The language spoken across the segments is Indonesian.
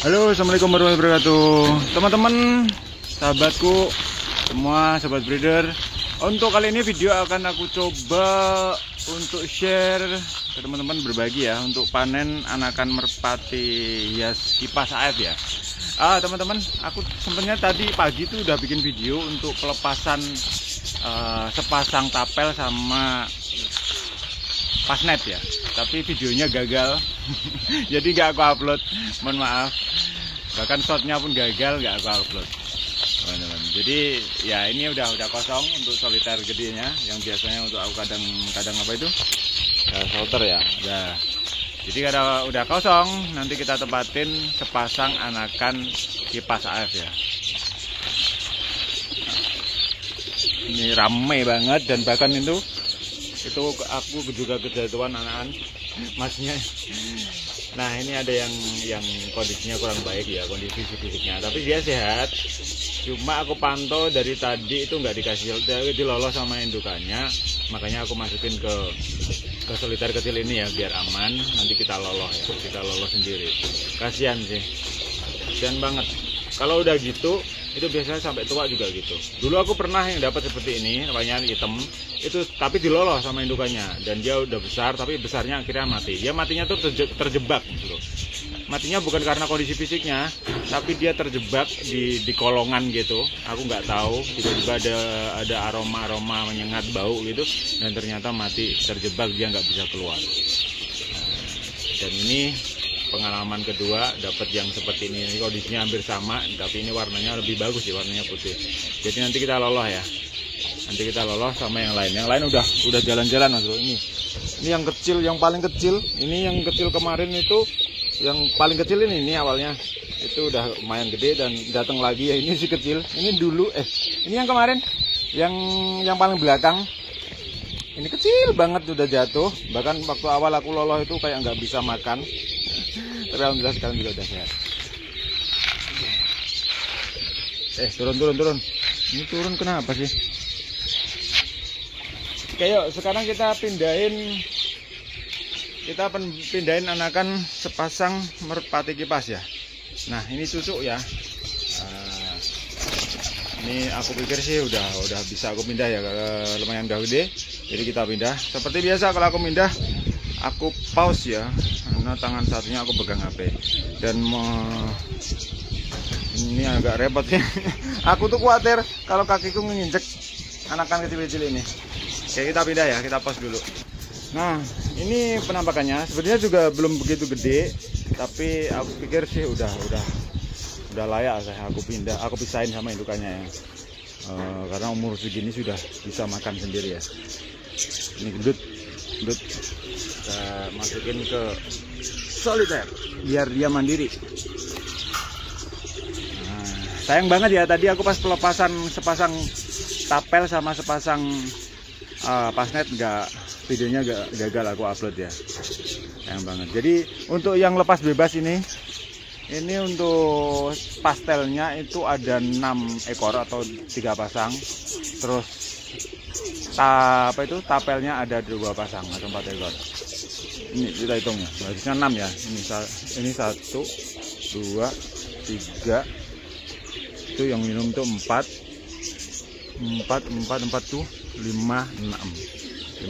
Halo, assalamualaikum warahmatullahi wabarakatuh, teman-teman, sahabatku, semua sahabat breeder. Untuk kali ini video akan aku coba untuk share ke teman-teman, berbagi ya, untuk panen anakan merpati hias kipas AF ya. Teman-teman, aku sebenarnya tadi pagi tuh udah bikin video untuk pelepasan sepasang tapel sama pasnet ya, tapi videonya gagal. Jadi nggak aku upload, mohon maaf. Bahkan shotnya pun gagal, nggak aku upload, teman-teman. Jadi ya ini udah kosong untuk soliter gedenya, yang biasanya untuk aku kadang apa itu solter ya. Jadi kalau udah kosong, nanti kita tempatin sepasang anakan kipas AF ya. Ini rame banget, dan bahkan itu aku juga kejatuhan anakan masnya. Nah, ini ada yang kondisinya kurang baik ya, kondisi fisiknya, tapi dia sehat. Cuma aku pantau dari tadi itu nggak dikasih lolos sama indukannya, makanya aku masukin ke soliter kecil ini ya, biar aman. Nanti kita lolos ya, kita lolos sendiri. Kasihan sih, kasihan banget. Kalau udah gitu, itu biasanya sampai tua juga gitu. Dulu aku pernah yang dapat seperti ini, namanya hitam itu, tapi dilolos sama indukannya, dan dia udah besar, tapi besarnya akhirnya mati. Dia matinya tuh terjebak gitu. Matinya bukan karena kondisi fisiknya, tapi dia terjebak di kolongan gitu. Aku nggak tahu, tiba-tiba ada aroma menyengat, bau gitu, dan ternyata mati, terjebak, dia nggak bisa keluar. Dan ini pengalaman kedua dapat yang seperti ini kondisinya hampir sama, tapi ini warnanya lebih bagus sih, warnanya putih. Jadi nanti kita lolos ya, nanti kita lolos sama yang lain udah jalan-jalan mas bro. Ini yang kecil, yang paling kecil, ini yang kecil kemarin itu, yang paling kecil ini awalnya itu udah lumayan gede, dan datang lagi ya, ini si kecil, ini dulu ini yang kemarin, yang paling belakang ini kecil banget, udah jatuh. Bahkan waktu awal aku lolos itu kayak nggak bisa makan. Tapi alhamdulillah sekarang juga udah sehat. Turun. Ini turun kenapa sih? Kayak sekarang kita pindahin anakan sepasang merpati kipas ya. Nah, ini cucuk ya. Ini aku pikir sih udah bisa aku pindah ya, lumayan udah gede. Jadi kita pindah. Seperti biasa kalau aku pindah, aku pause ya, karena tangan satunya aku pegang HP. Dan ini agak repot sih. Aku tuh khawatir kalau kakiku nginjek anakan kecil-kecil ini. Oke, kita pindah ya, kita pause dulu. Nah, ini penampakannya sebenarnya juga belum begitu gede, tapi aku pikir sih udah layak saya aku pisahin sama indukannya ya. Karena umur segini sudah bisa makan sendiri ya. Ini gendut kita masukin ke soliter biar dia mandiri. Nah, sayang banget ya, tadi aku pas pelepasan sepasang tapel sama sepasang pasnet, videonya gagal aku upload ya, sayang banget. Jadi untuk yang lepas bebas ini untuk pastelnya itu ada 6 ekor atau 3 pasang. Terus tapelnya ada 2 pasang atau 4 ekor. Ini kita hitungnya, harusnya 6 ya. Ini 1, 2, 3. Itu yang minum itu 4 tuh 5, 6.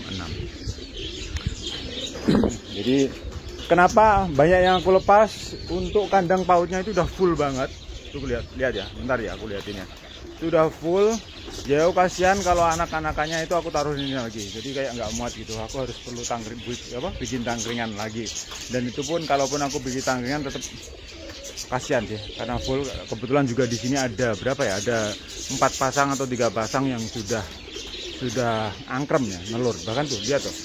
Jadi kenapa banyak yang aku lepas, untuk kandang pautnya itu udah full banget. Tuh lihat ya, bentar ya aku liatinnya. Itu udah full. Jauh, kasihan kalau anak-anakannya itu aku taruh ini lagi. Jadi kayak nggak muat gitu. Aku harus perlu bikin tangkringan lagi. Dan itu pun kalaupun aku bikin tangkringan tetap kasihan sih, karena full. Kebetulan juga di sini ada berapa ya? Ada 4 pasang atau 3 pasang yang sudah angkrem ya, nelur. Bahkan tuh lihat tuh,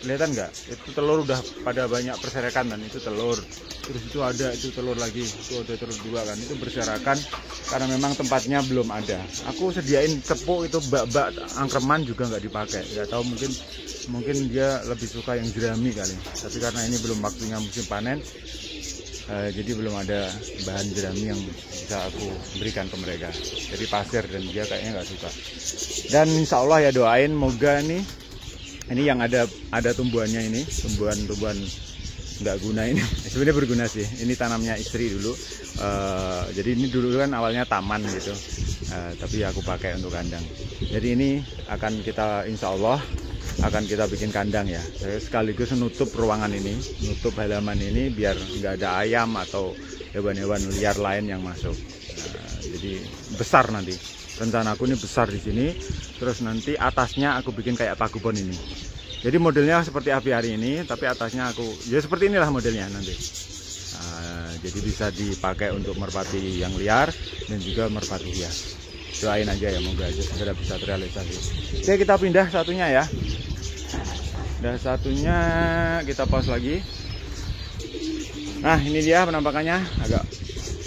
kelihatan nggak? Itu telur udah pada banyak berserakan, dan itu telur. Terus itu ada telur lagi, itu ada telur 2 kan, itu berserakan karena memang tempatnya belum ada. Aku sediain tepung itu, bak angkreman juga nggak dipakai. Nggak tahu, mungkin dia lebih suka yang jerami kali. Tapi karena ini belum waktunya musim panen, jadi belum ada bahan jerami yang bisa aku berikan ke mereka. Jadi pasir, dan dia kayaknya nggak suka. Dan insya Allah ya, doain moga ini yang ada tumbuhannya ini, tumbuhan nggak guna ini. Sebenarnya berguna sih, ini tanamnya istri dulu. Jadi ini dulu kan awalnya taman gitu, tapi aku pakai untuk kandang. Jadi ini akan kita, insya Allah akan kita bikin kandang ya. Saya sekaligus menutup ruangan ini, nutup halaman ini biar nggak ada ayam atau hewan-hewan liar lain yang masuk. Jadi besar nanti. Rencana aku ini besar di sini. Terus nanti atasnya aku bikin kayak pagupon ini. Jadi modelnya seperti apiari ini, tapi atasnya aku ya seperti inilah modelnya nanti. Jadi bisa dipakai untuk merpati yang liar dan juga merpati hias. Doain aja ya, moga aja segera bisa terrealisasi. Oke, kita pindah satunya ya. Dan satunya kita pause lagi. Nah, ini dia penampakannya, agak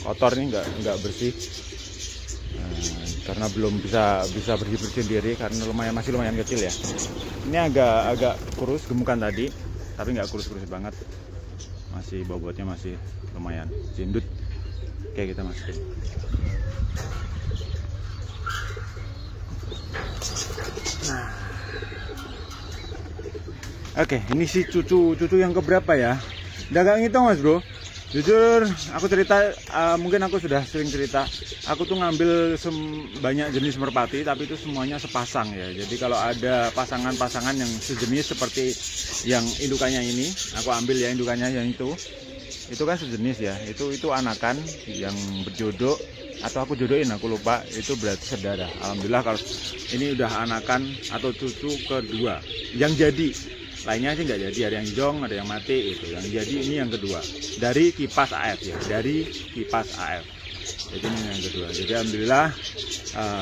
kotor nih, nggak bersih. Karena belum bisa bersih sendiri karena masih lumayan kecil ya. Ini agak kurus gemukan tadi, tapi nggak kurus banget. Masih bobotnya masih lumayan jindut. Oke, kita masukin. Nah, oke, ini si cucu yang keberapa ya? Udah gak ngitung mas bro. Jujur aku cerita, mungkin aku sudah sering cerita, aku tuh ngambil banyak jenis merpati tapi itu semuanya sepasang ya. Jadi kalau ada pasangan-pasangan yang sejenis seperti yang indukannya ini, aku ambil ya indukannya yang itu kan sejenis ya. Itu anakan yang berjodoh atau aku jodohin, aku lupa, itu berarti saudara. Alhamdulillah kalau ini udah anakan atau cucu kedua yang jadi. Lainnya sih nggak jadi, ada yang jong, ada yang mati itu. Yang jadi ini yang kedua dari kipas AF ya, dari kipas AF. Jadi ini yang kedua. Jadi alhamdulillah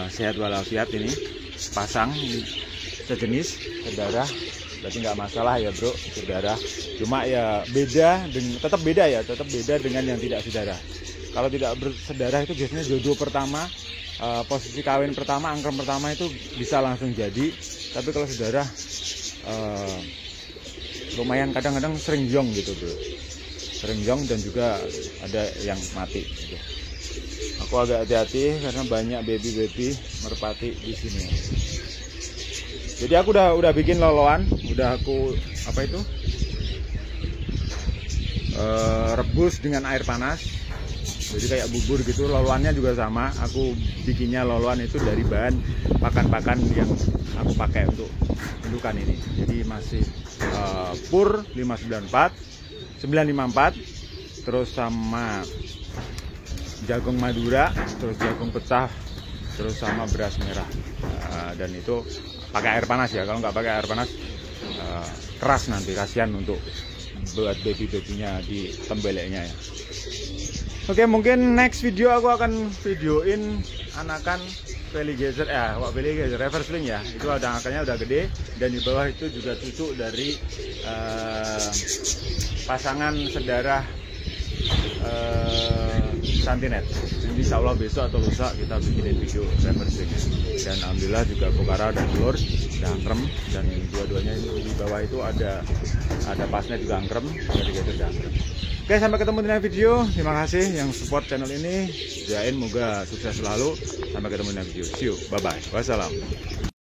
sehat walafiat ini, pasang sejenis saudara. Berarti nggak masalah ya bro, saudara. Cuma ya beda, tetap beda dengan yang tidak saudara. Kalau tidak bersaudara itu biasanya jodoh pertama, posisi kawin pertama, angker pertama itu bisa langsung jadi. Tapi kalau saudara lumayan kadang-kadang sering jong gitu bro, sering jong dan juga ada yang mati gitu. Aku agak hati-hati karena banyak baby merpati di sini. Jadi aku udah bikin loloan, udah aku rebus dengan air panas. Jadi kayak bubur gitu. Loloannya juga sama, aku bikinnya loloan itu dari bahan pakan-pakan yang aku pakai untuk indukan ini. Jadi masih pur 954, terus sama jagung Madura, terus jagung pecah, terus sama beras merah. Dan itu pakai air panas ya. Kalau nggak pakai air panas keras nanti, kasihan untuk buat baby-babynya di tembeleknya ya. Oke, mungkin next video aku akan videoin anakan Valley Geyser, Valley Geyser reverse link ya. Itu ada anakannya udah gede, dan di bawah itu juga cucu dari pasangan saudara Santinet. Jadi insya Allah besok atau lusa kita bikinin video reverse link. Dan alhamdulillah juga Pokara dan telur udah angkrem, dan dua-duanya di bawah itu ada pasnya juga angkrem, Valley Geyser udah angkrem. Oke, sampai ketemu di video. Terima kasih yang support channel ini. Doain moga sukses selalu. Sampai ketemu di video. See you. Bye bye. Wassalam.